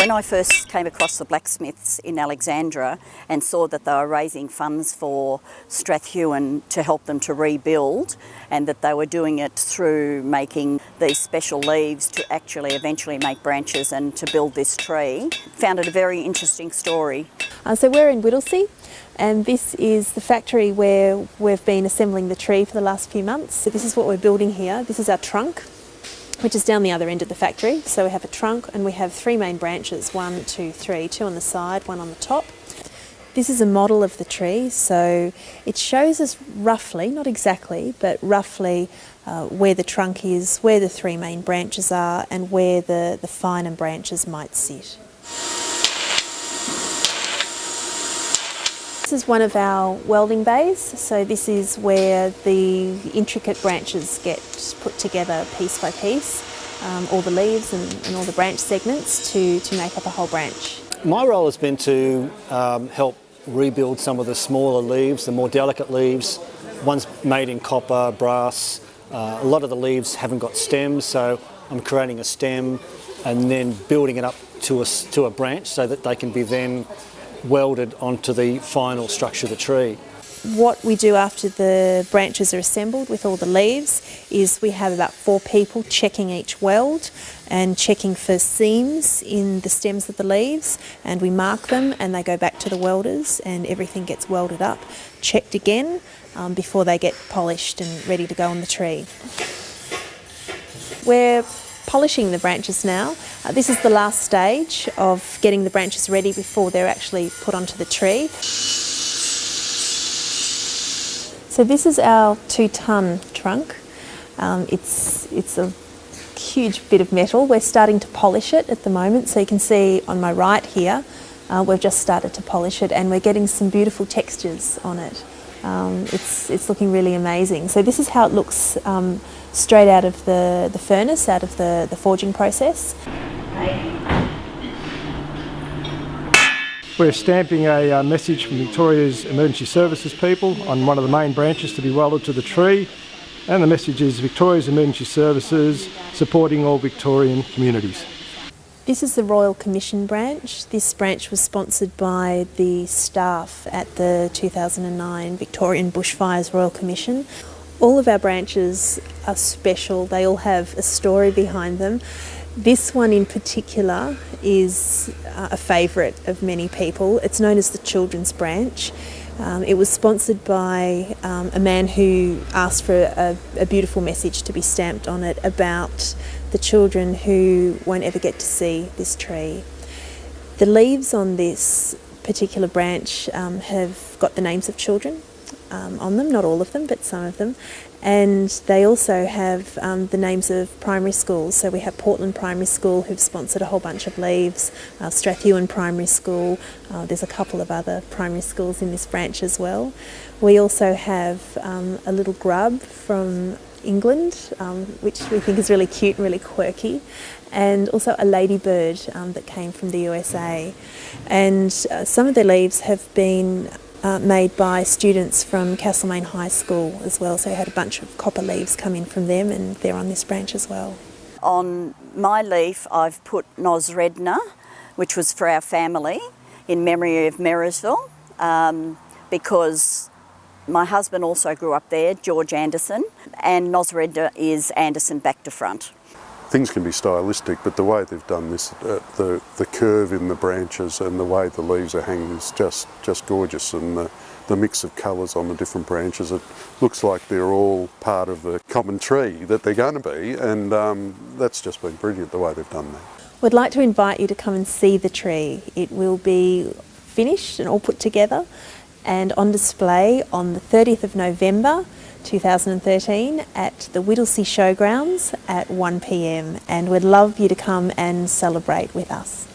When I first came across the blacksmiths in Alexandra and saw that they were raising funds for Strathewen to help them to rebuild, and that they were doing it through making these special leaves to actually eventually make branches and to build this tree, found it a very interesting story. So we're in Whittlesea, and this is the factory where we've been assembling the tree for the last few months. So this is what we're building here. This is our trunk, which is down the other end of the factory. So we have a trunk and we have three main branches, 1, 2, 3, 2 on the side, 1 on the top. This is a model of the tree, so it shows us roughly, not exactly, but roughly where the trunk is, where the three main branches are, and where the finer branches might sit. This is one of our welding bays, so this is where the intricate branches get put together piece by piece, all the leaves and all the branch segments to make up a whole branch. My role has been to help rebuild some of the smaller leaves, the more delicate leaves, ones made in copper, brass. A lot of the leaves haven't got stems, so I'm creating a stem and then building it up to a branch so that they can be then welded onto the final structure of the tree. What we do after the branches are assembled with all the leaves is we have about 4 people checking each weld and checking for seams in the stems of the leaves, and we mark them and they go back to the welders and everything gets welded up, checked again before they get polished and ready to go on the tree. We're polishing the branches now. This is the last stage of getting the branches ready before they're actually put onto the tree. So this is our 2-ton trunk. It's a huge bit of metal. We're starting to polish it at the moment. So you can see on my right here, we've just started to polish it and we're getting some beautiful textures on it. It's looking really amazing. So this is how it looks straight out of the furnace, out of the forging process. We're stamping a message from Victoria's Emergency Services people on one of the main branches to be welded to the tree, and the message is Victoria's Emergency Services supporting all Victorian communities. This is the Royal Commission branch. This branch was sponsored by the staff at the 2009 Victorian Bushfires Royal Commission. All of our branches are special. They all have a story behind them. This one in particular is a favourite of many people. It's known as the Children's Branch. It was sponsored by a man who asked for a beautiful message to be stamped on it about the children who won't ever get to see this tree. The leaves on this particular branch have got the names of children on them, not all of them, but some of them. And they also have the names of primary schools. So we have Portland Primary School, who've sponsored a whole bunch of leaves, Strathewen Primary School, there's a couple of other primary schools in this branch as well. We also have a little grub from England, which we think is really cute and really quirky, and also a ladybird that came from the USA. And some of the leaves have been made by students from Castlemaine High School as well, so we had a bunch of copper leaves come in from them and they're on this branch as well. On my leaf I've put Nosredna, which was for our family in memory of Marysville, because my husband also grew up there, George Anderson, and Nosredna is Anderson back to front. Things can be stylistic, but the way they've done this, the curve in the branches and the way the leaves are hanging is just gorgeous, and the mix of colours on the different branches, it looks like they're all part of the common tree that they're going to be, and that's just been brilliant the way they've done that. We'd like to invite you to come and see the tree. It will be finished and all put together and on display on the 30th of November 2013 at the Whittlesea Showgrounds at 1 p.m, and we'd love you to come and celebrate with us.